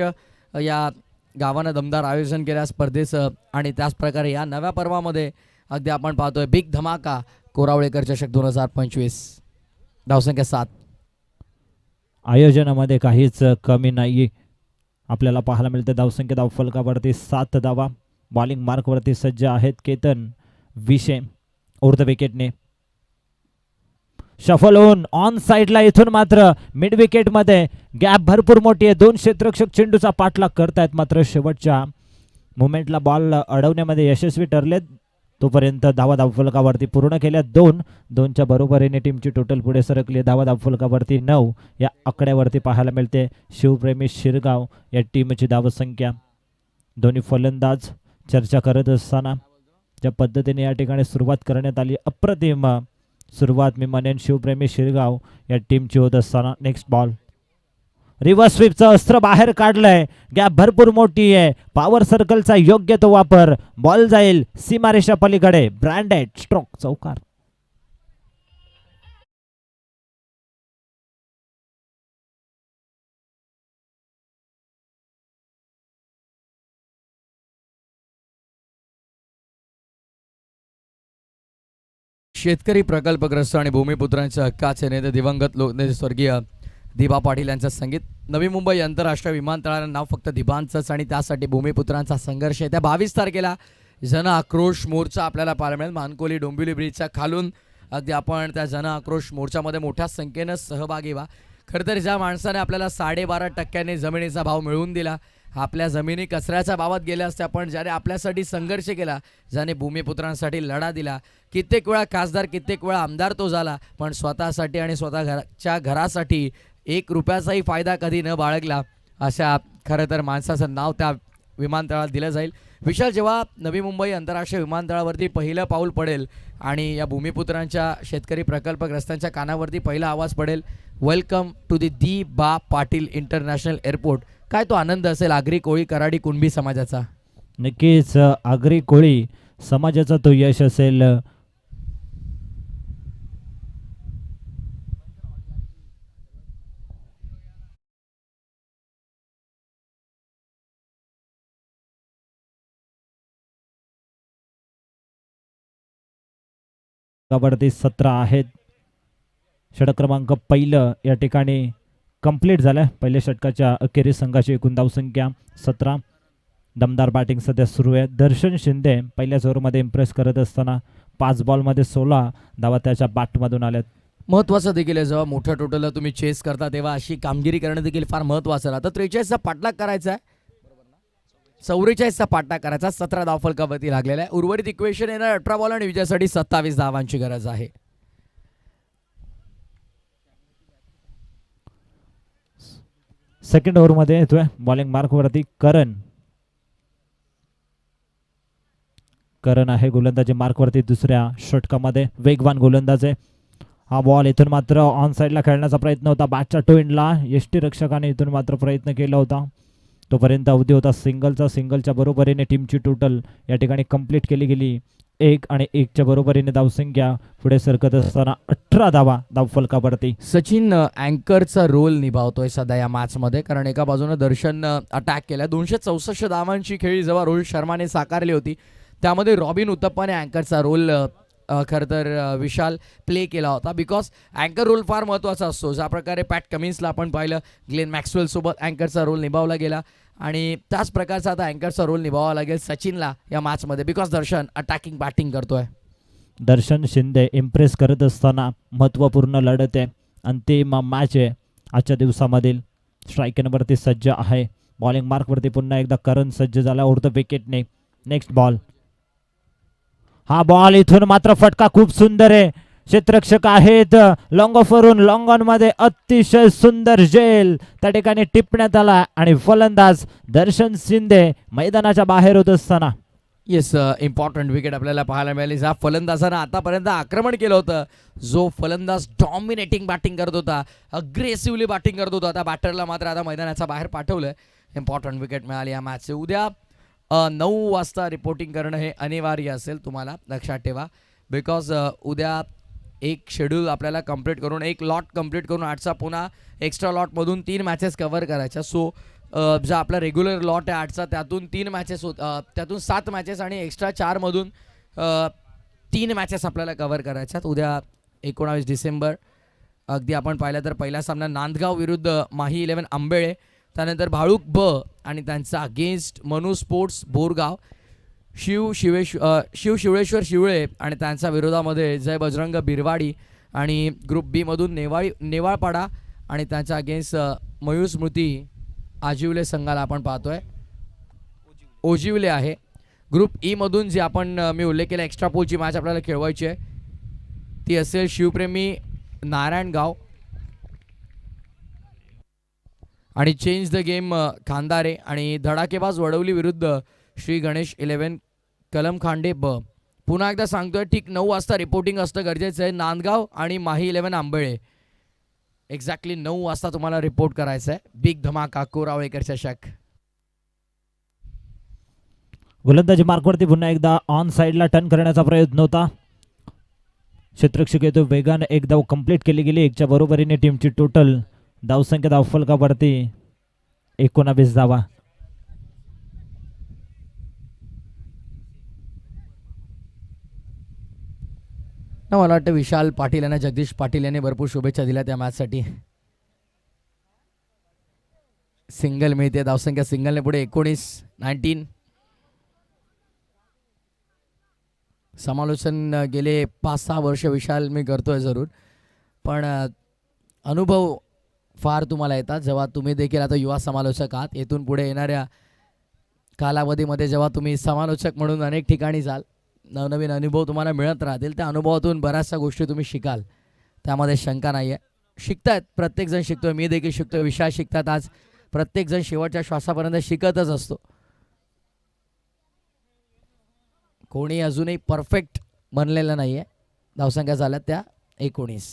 S3: या गावानं दमदार आयोजन केल्या स्पर्धेचं आणि त्याचप्रकारे या नव्या पर्वामध्ये अगदी आपण पाहतोय बिग धमाका कोरावळेकर चषक 2025. धावसंख्या 7.
S2: आयोजनामध्ये काहीच कमी नाही आपल्याला पाहायला मिळते. धावसंख्या धावफलकावरती 7 धावा. बॉलिंग मार्कवरती सज्ज आहेत केतन विषे. ओव्हर द विकेटने शफल होऊन ऑन साईडला इथून मात्र मिड विकेटमध्ये गॅप भरपूर मोठी आहे. 2 क्षेत्ररक्षक चेंडूचा पाठलाग करतायत, मात्र शेवटच्या मुवमेंटला बॉल अडवण्यामध्ये यशस्वी ठरलेत. तोपर्यंत धावा धावफलकावरती पूर्ण केल्या 2च्या बरोबरीने टीमची टोटल पुढे सरकली. धावा धावफलकावरती 9 या आकड्यावरती पाहायला मिळते. शिवप्रेमी शिरगाव या टीमची धावसंख्या. दोन्ही फलंदाज चर्चा करत असताना ज्या पद्धतीने या ठिकाणी सुरुवात करण्यात आली, अप्रतिम सुरुवात मी म्हणेन शिवप्रेमी शिरगाव या टीमची होत असताना. नेक्स्ट बॉल रिव्हर्स स्वीपचं अस्त्र बाहेर काढलंय. गॅप भरपूर मोठी आहे. पॉवर सर्कलचा योग्य तो वापर. बॉल जाईल सीमारेषा पलीकडे. Branded stroke. चौकार.
S3: शेतकरी प्रकल्पग्रस्त आणि भूमिपुत्रांच्या हक्काचे नेते दिवंगत लोकनेते स्वर्गीय दिबा पाटील यांचं संगीत. नवी मुंबई आंतरराष्ट्रीय विमानतळाचं नाव फक्त दिबांचंच आणि त्यासाठी भूमिपुत्रांचा संघर्ष आहे. त्या 22 तारखेला जन आक्रोश मोर्चा आपल्याला पाहायला मिळेल. मानकोली डोंबिवली ब्रिजच्या खालून अगदी आपण त्या जन आक्रोश मोर्चामध्ये मोठ्या संख्येनं सहभागी व्हा. खरं तर ज्या माणसाने आपल्याला 12.5% जमिनीचा भाव मिळवून दिला, आपल्या जमिनी कचऱ्याच्या भावात गेल्या असत्या, पण ज्याने आपल्यासाठी संघर्ष केला, ज्याने भूमिपुत्रांसाठी लढा दिला, कित्येक वेळा खासदार, कित्येक वेळा आमदार तो झाला, पण स्वतःसाठी आणि स्वतःच्या घरासाठी 1 रुपयाचाही फायदा कधी न बाळगला, अशा खरं तर माणसाचं नाव त्या विमानतळाला दिलं जाईल. विशाल, जेव्हा नवी मुंबई आंतरराष्ट्रीय विमानतळावरती पहिलं पाऊल पडेल आणि या भूमिपुत्रांच्या शेतकरी प्रकल्पग्रस्तांच्या कानावरती पहिला आवाज पडेल, वेलकम टू दी बा पाटील इंटरनॅशनल एअरपोर्ट, काय तो आनंद असेल आगरी कोळी कराडी कुणबी समाजाचा?
S2: नक्कीच आगरी कोळी समाजाचा तो यश असेल. कबड्डी 17 आहेत. षटक क्रमांक पहिलं या ठिकाणी कंप्लीट झालं. पहिल्या षटकाच्या अखेरीस संघाची एकूण धावसंख्या 17. दमदार बॅटिंग सध्या सुरू आहे. दर्शन शिंदे पहिल्याच ओव्हरमध्ये इम्प्रेस करत असताना 5 बॉलमध्ये 16 धावा त्याच्या बॅटमधून आल्यात.
S3: महत्त्वाचं देखील आहे, जेव्हा मोठ्या टोटलला तुम्ही चेस करता तेव्हा अशी कामगिरी करणं देखील फार महत्त्वाचं आहे. आता 43चा पाठलाग करायचा आहे. 44चा पाठा करायचा. 17 धावफलकावरती लागलेला आहे. उर्वरित इक्वेशन येणार 18 बॉल आणि विजयासाठी 27 धावांची गरज आहे.
S2: सेकंड ओव्हरमध्ये येतोय बॉलिंग मार्कवरती करण आहे गोलंदाजी मार्कवरती दुसऱ्या षटकामध्ये. वेगवान गोलंदाज आहे. हा बॉल इथून मात्र ऑन साईडला खेळण्याचा प्रयत्न होता. बॅटच्या टोइनला यष्टीरक्षकाने इथून मात्र प्रयत्न केला होता. तोपर्यंत अवधी होता सिंगलच्या बरोबरीने टीमची टोटल या ठिकाणी कंप्लीट केली गेली. 1 आणि 1च्या बरोबरीने धावसंख्या पुढे सरकत असताना 18 धावा धावफलकावरती.
S3: सचिन अँकरचा रोल निभावतोय सध्या या मॅचमध्ये, कारण एका बाजूने दर्शन अटॅक केला. 264 धावांची खेळी जेव्हा रोहित शर्माने साकारली होती त्यामध्ये रॉबिन उतप्पाने अँकरचा रोल खरं तर विशाल प्ले केला होता. बिकॉज अँकर रोल फार महत्त्वाचा असतो. ज्या प्रकारे पॅट कमिन्सला आपण पाहिलं, ग्लेन मॅक्सवेलसोबत अँकरचा रोल निभावला गेला आणि त्याच प्रकारचा आता अँकरचा रोल निभावावा लागेल सचिनला या मॅचमध्ये. बिकॉज दर्शन अटॅकिंग बॅटिंग करतोय.
S2: दर्शन शिंदे इम्प्रेस करत असताना महत्त्वपूर्ण लढत आहे. अंतिम मॅच आहे आजच्या दिवसामधील. स्ट्राईकवरती सज्ज आहे. बॉलिंग मार्कवरती पुन्हा एकदा करण सज्ज झाला उर्ध विकेटने. Next ball. हा बॉल इथून मात्र फटका खूप सुंदर आहे. क्षेत्ररक्षक आहेत लॉंग ऑफवरून लॉंग ऑन मध्ये अतिशय सुंदर झेल त्या ठिकाणी टिपण्यात आला आणि फलंदाज दर्शन शिंदे मैदानाच्या बाहेर होत असताना.
S3: येस, इम्पॉर्टंट विकेट आपल्याला पाहायला मिळाली. ज्या फलंदाजानं आतापर्यंत आक्रमण केलं होतं, जो फलंदाज डॉमिनेटिंग बॅटिंग करत होता, अग्रेसिव्हली बॅटिंग करत होता, त्या बॅटरला मात्र आता मैदानाच्या बाहेर पाठवलंय. इम्पॉर्टंट विकेट मिळाली या मॅचचे. उद्या 9 वाजता रिपोर्टिंग करणं हे अनिवार्य असेल, तुम्हाला लक्षात ठेवा. बिकॉज उद्या एक शेड्यूल आपल्याला कंप्लीट करून, एक लॉट कंप्लीट करून आठचा पुन्हा एक्स्ट्रा लॉटमधून 3 मॅचेस कव्हर करायच्या. सो जो आपला रेग्युलर लॉट आहे आठचा त्यातून 3 मॅचेस त्यातून 7 मॅचेस आणि एक्स्ट्रा 4मधून 3 मॅचेस आपल्याला कव्हर करायच्यात. उद्या 19 डिसेंबर अगदी आपण पाहिलं तर पहिला सामना नांदगाव विरुद्ध माही 11 आंबेळे, त्यानंतर भाळूक ब आणि त्यांचा अगेन्स्ट मनु स्पोर्ट्स बोरगाव, शिवशिवेश्वर शिवळे आणि त्यांच्या विरोधामध्ये जय बजरंग बिरवाडी, आणि ग्रुप बी मधून नेवाळपाडा आणि त्यांच्या अगेन्स्ट मयूर स्मृती आजिवले संघाला आपण पाहतोय. ओजिवले आहे. ग्रुप ई मधून जी आपण मी उल्लेख केला एक्स्ट्रा पोलची मॅच आपल्याला खेळवायची आहे ती असेल शिवप्रेमी नारायणगाव आणि चेंज द गेम खांदारे आणि धडाकेबाज वडवली विरुद्ध श्री गणेश 11 कलमखांडे ब. पुन्हा एकदा सांगतोय, ठीक 9 वाजता रिपोर्टिंग असणं गरजेचं आहे. नांदगाव आणि माही 11 आंबेळे एक्झॅक्टली 9 वाजता तुम्हाला रिपोर्ट करायचं आहे. बिग धमाका कोरावळेकर चषक.
S2: गोलंदाजी मार्कवरती पुन्हा एकदा ऑन साईडला टर्न करण्याचा प्रयत्न होता. क्षेत्ररक्षक येतो वेगाने. एक धाव कंप्लीट केली गेली. 1च्या बरोबरीने टीमची टोटल धावसंख्या धावफलकावरती 19 धावा.
S3: मला वाटतं विशाल पाटील यांना जगदीश पाटील यांनी भरपूर शुभेच्छा दिल्या त्या मॅचसाठी. सिंगल मिळते धावसंख्या, सिंगलने पुढे 19 समालोचन गेले 5-6 वर्ष विशाल मी करतोय जरूर, पण अनुभव फार तुम्हाला येतात जेव्हा तुम्ही देखील आता युवा समालोचक आहात. येथून पुढे येणाऱ्या कालावधीमध्ये जेव्हा तुम्ही समालोचक म्हणून अनेक ठिकाणी जाल, नवनवीन अनुभव तुम्हाला मिळत राहतील. त्या अनुभवातून बऱ्याचशा गोष्टी तुम्ही शिकाल, त्यामध्ये शंका नाही आहे. शिकतायत, प्रत्येकजण शिकतोय, मी देखील शिकतोय, विशाल शिकतात. आज प्रत्येकजण शेवटच्या श्वासापर्यंत शिकतच असतो. कोणी अजूनही परफेक्ट बनलेलं नाही आहे. धावसंख्या झाल्यात त्या 19.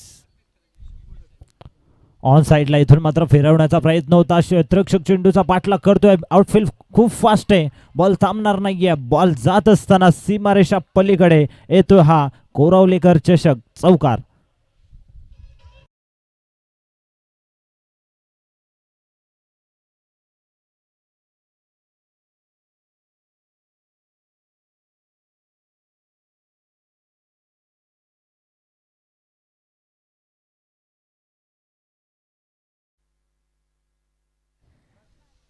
S2: ऑन साईडला इथून मात्र फिरवण्याचा प्रयत्न होता. क्षेत्ररक्षक चेंडूचा पाठलाग करतोय. आउटफील्ड खूप फास्ट आहे. बॉल थांबणार नाहीये. बॉल जात असताना सीमारेषा पलीकडे येतोय हा कोरावलेकर चषक चौकार.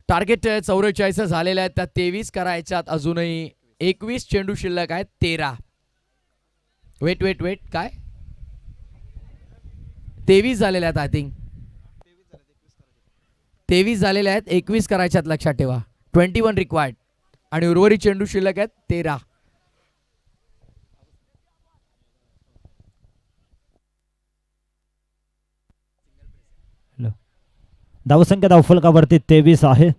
S3: टार्गेट 44 झालेले आहेत, त्यात 23 करायच्यात. अजूनही 21 चेंडू शिल्लक आहेत. 13 वेट काय 23 झालेले आहेत. आय थिंक 23 झालेले आहेत. 21 करायच्यात, लक्षात ठेवा. 21 रिक्वायर्ड. आणि उर्वरित चेंडू शिल्लक आहेत 13.
S2: धावसंख्या धावफलकावरती 23 आहे.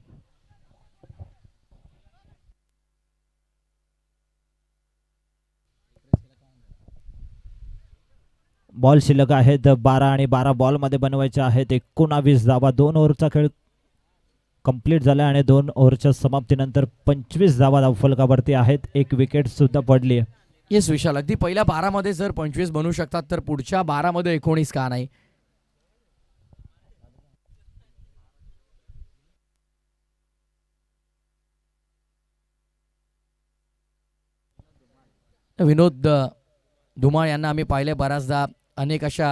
S2: बॉल शिल्लक आहेत 12 आणि 12 बॉलमध्ये बनवायचे आहेत 19 धावा. 2 ओव्हरचा खेळ कंप्लीट झाला आणि 2 ओव्हरच्या समाप्तीनंतर 25 धावा धावफलकावरती आहेत. एक विकेट सुद्धा पडली.
S3: येस विशाल, अगदी पहिल्या 12 मध्ये जर 25 बनू शकतात तर पुढच्या 12 मध्ये 19 का नाही. विनोद धुमाळ यांना आम्ही पाहिले बऱ्याचदा अनेक अशा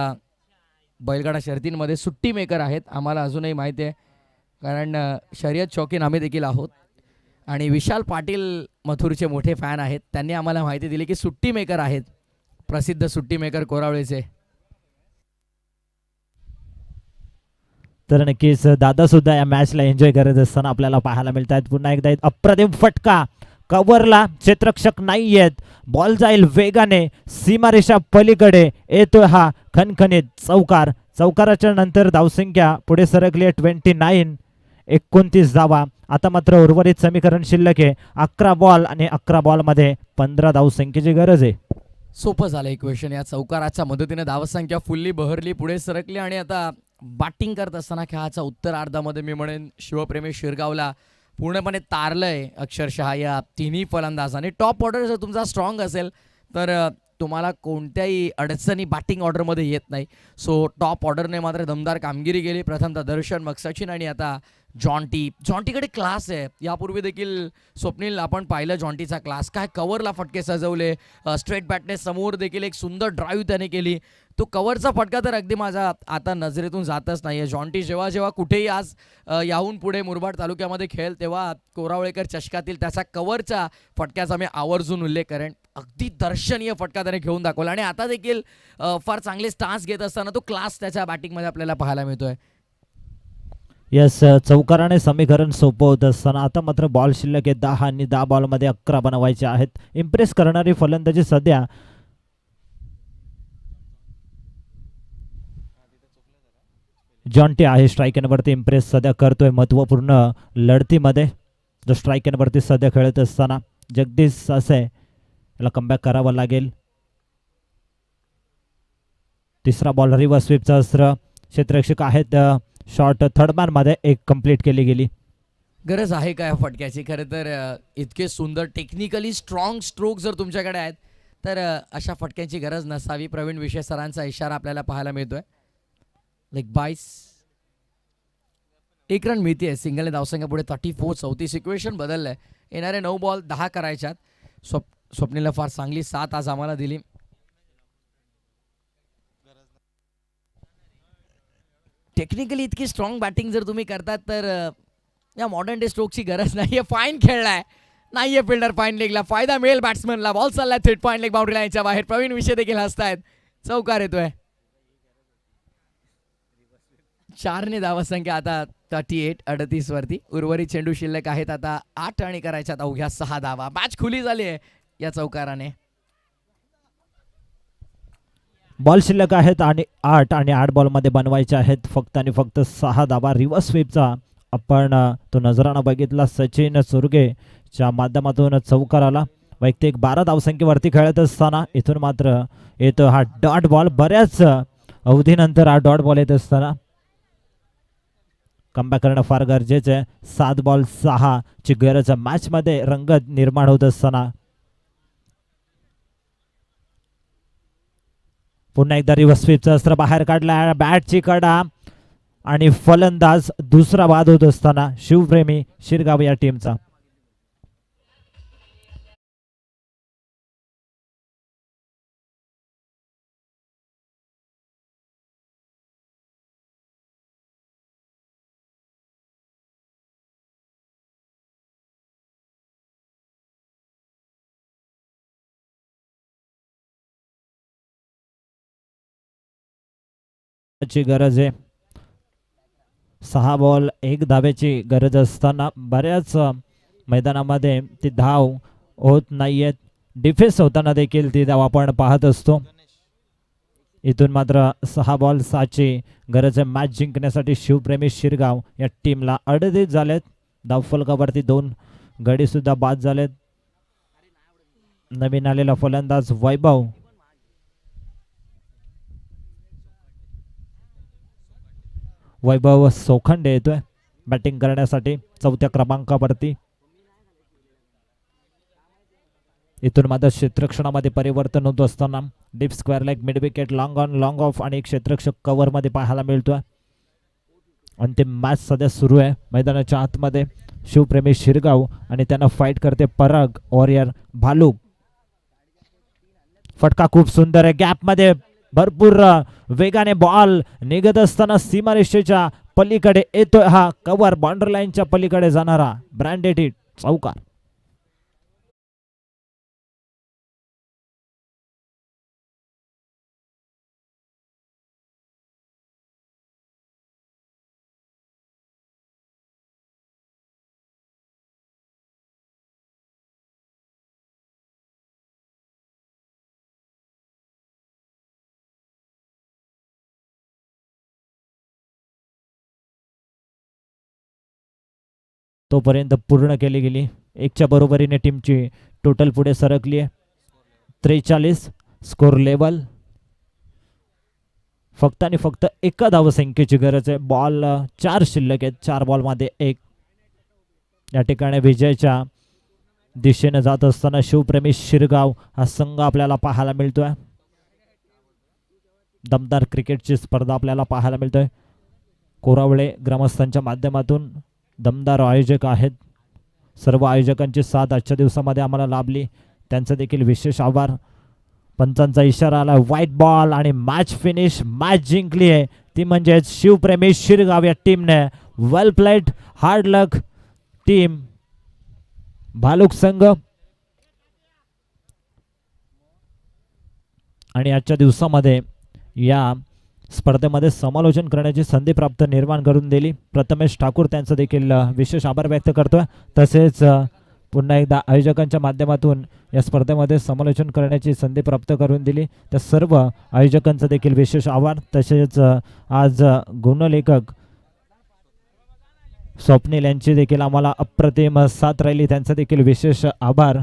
S3: बैलगाडा शर्यतींमध्ये सुट्टी मेकर आहेत. आम्हाला अजूनही माहिती आहे, कारण शर्यत शौकीन आम्ही देखील आहोत. आणि विशाल पाटील मथुरचे मोठे फॅन आहेत. त्यांनी आम्हाला माहिती दिली की सुट्टी मेकर आहेत, प्रसिद्ध सुट्टी मेकर कोरावळेचे.
S2: तर नक्कीच दादा सुद्धा या मॅचला एन्जॉय करत असताना आपल्याला पाहायला मिळत आहेत. पुन्हा एकदा एक अप्रतिम फटका, कव्हरला क्षेत्ररक्षक नाही आहेत. बॉल जाईल वेगाने सीमारेषा पलीकडे, येतोय हा खणखणीत चौकार. चौकाराच्या नंतर धावसंख्या पुढे सरकली आहे 29. 29 धावा. आता मात्र उर्वरित समीकरण शिल्लक आहे 11 बॉल आणि 11 बॉलमध्ये 15 धावसंख्येची गरज आहे.
S3: सोपं झालं इक्वेशन. या चौकाराच्या मदतीने धावसंख्या फुल्ली बहरली, पुढे सरकली आणि आता बॅटिंग करत असताना खेळाच्या उत्तरार्धामध्ये मी म्हणेन शिवप्रेमी शिरगावला पूर्णपणे तारलंय अक्षरशः या तिन्ही फलंदाजांनी. टॉप ऑर्डर जर तुमचा स्ट्रॉंग असेल तर तुम्हाला कोणत्याही अडचणी बॅटिंग ऑर्डरमध्ये येत नाही. सो टॉप ऑर्डरने मात्र दमदार कामगिरी केली. प्रथमतः दर्शन, मग सचिन आणि आता जॉन्टीकडे क्लास आहे. यापूर्वी देखील स्वप्नील आपण पाहिलं जॉन्टीचा क्लास, काय कव्हरला फटके सजवले, स्ट्रेट बॅटने समोर देखील एक सुंदर ड्राईव्ह त्याने केली. तो कव्हरचा फटका तर अगदी माझा आता नजरेतून जातच नाही आहे. जॉन्टी जेव्हा जेव्हा कुठेही आज याहून पुढे मुरबाड तालुक्यामध्ये खेळ, तेव्हा कोरावळेकर चषकातील त्याचा कव्हरच्या फटक्याचा मी आवर्जून उल्लेख करेन. अगदी दर्शनीय फटका त्याने घेऊन दाखवला आणि आता देखील फार चांगले स्टान्स घेत असताना तो क्लास त्याच्या बॅटिंगमध्ये आपल्याला पाहायला मिळतोय.
S2: यस, चौकाराने समीकरण सोपं होत असताना आता मात्र बॉल शिल्लक आहे 10 आणि 10 बॉलमध्ये 11 बनवायचे आहेत. इम्प्रेस करणारी फलंदाजी सध्या जॉन्टी आहे. स्ट्राईक एंडवरती इम्प्रेस सध्या करतोय महत्त्वपूर्ण लढतीमध्ये. जो स्ट्राईक एंडवरती सध्या खेळत असताना जगदीश असे याला कमबॅक करावं लागेल. तिसरा बॉल रिव्हर्स स्वीपचा अस्त्र. क्षेत्ररक्षक आहेत शॉर्ट थर्ड मॅन मध्ये एक कंप्लीट केली गेली.
S3: गरज आहे का या फटक्याची? खरं तर इतके सुंदर टेक्निकली स्ट्रॉंग स्ट्रोक जर तुमच्याकडे आहेत तर अशा फटक्यांची गरज नसावी. प्रवीण विशे सरांचा इशारा आपल्याला पाहायला मिळतोय. लेग बाईस, 1 रन मिळते. सिंगलने धावसंख्या पुढे 34-34. इक्वेशन बदललंय. येणारे 9 बॉल 10 करायच्यात. स्वप्नीलला फार चांगली साथ आज आम्हाला दिली. टेक्निकली इतकी स्ट्रॉंग बॅटिंग जर तुम्ही करतात तर या मॉडर्न डे स्ट्रोकची गरज नाहीये. फाईन खेळलाय, नाहीये फिल्डर फाईन लेगला. फायदा मिळेल बॅट्समनला. बॉल चाललाय थेट पॉईंट लेग बाउंड्री लाईनच्या बाहेर. प्रवीण विषय देखील हसतायत. चौकार येतोय. 4ने धावसंख्या आता 38 वरती. उर्वरित चेंडू शिल्लक आहेत आता 8 आणि करायच्यात अवघ्या 6 धावा. मॅच खुली झाली आहे या चौकाराने.
S2: बॉल शिल्लक आहेत आणि 8 आणि 8 बॉलमध्ये बनवायचे आहेत फक्त आणि फक्त 6 धावा. रिव्हर्स स्वीपचा आपण तो नजराना बघितला सचिन सुरगेच्या माध्यमातून चौकाराला. वैयक्तिक 12 धावसंख्येवरती खेळत असताना इथून मात्र येतो हा डॉट बॉल. बऱ्याच अवधीनंतर हा डॉट बॉल येत असताना कमबॅक करणं फार गरजेचं आहे. 7 बॉल 6 ची गरज मॅचमध्ये रंगत निर्माण होत असताना पुन्हा एकदा रिव्हर्स स्वीपचं अस्त्र बाहेर काढला. बॅटची कडा आणि फलंदाज दुसरा बाद होत असताना शिवप्रेमी शिरगाव या टीमचा. ची गरज आहे. 6 बॉल 1 धावेची गरज असताना बऱ्याच मैदानामध्ये ती धाव होत नाहीयेत. डिफेन्स होताना देखील ती धाव आपण पाहत असतो. इथून मात्र 6 बॉल 6ची गरज आहे मॅच जिंकण्यासाठी. शिवप्रेमी शिरगाव या टीमला 38 झालेत. धावफलकावरती 2 गडी सुद्धा बाद झालेत. नवीन आलेला फलंदाज वैभव सोखंडे येतोय बॅटिंग करण्यासाठी 4थ्या क्रमांकावरती. इथून मात्र क्षेत्ररक्षणामध्ये परिवर्तन होत असताना deep square leg, mid wicket, long on long of आणि क्षेत्ररक्षक कव्हर मध्ये पाहायला मिळतोय. अंतिम मॅच सध्या सुरू आहे मैदानाच्या आतमध्ये. शिवप्रेमी शिरगाव आणि त्यांना फाईट करते पराग वॉरियर भालू. फटका खूप सुंदर आहे. गॅप मध्ये भरपूर वेगाने बॉल निघत असताना सीमारेषेच्या पलीकडे येतोय हा कव्हर. बाउंड्री लाईनच्या पलीकडे जाणारा ब्रँडेड हिट चौकार. तोपर्यंत पूर्ण केली गेली. 1च्या बरोबरीने टीमची टोटल पुढे सरकली आहे. 43 स्कोर लेवल. फक्त आणि फक्त एका धावसंख्येची गरज आहे. बॉल 4 शिल्लक आहेत. 4 बॉलमध्ये 1. या ठिकाणी विजयाच्या दिशेने जात असताना शिवप्रेमी शिरगाव हा संघ आपल्याला पाहायला मिळतोय. दमदार क्रिकेटची स्पर्धा आपल्याला पाहायला मिळतोय. कोरावळे ग्रामस्थांच्या माध्यमातून दमदार आयोजक आहेत. सर्व आयोजकांची साथ आजच्या दिवसामध्ये आम्हाला लाभली, त्यांचा देखील विशेष आभार. पंचांचा इशारा आला. व्हाईट बॉल आणि मॅच फिनिश. मॅच जिंकली आहे ती म्हणजे शिवप्रेमी शिरगाव या टीमने. वेल प्लेड, हार्ड लक टीम भालुक संघ. आणि आजच्या दिवसामध्ये या स्पर्धेमध्ये समालोचन करण्याची संधी प्राप्त निर्माण करून दिली. प्रथमेश ठाकूर त्यांचा देखील विशेष आभार व्यक्त करतोय. तसेच पुन्हा एकदा आयोजकांच्या माध्यमातून या स्पर्धेमध्ये समालोचन करण्याची संधी प्राप्त करून दिली त्या सर्व आयोजकांचा देखील विशेष आभार. तसेच आज गुणलेखक स्वप्नील यांची देखील आम्हाला अप्रतिम साथ राहिली, त्यांचा देखील विशेष आभार.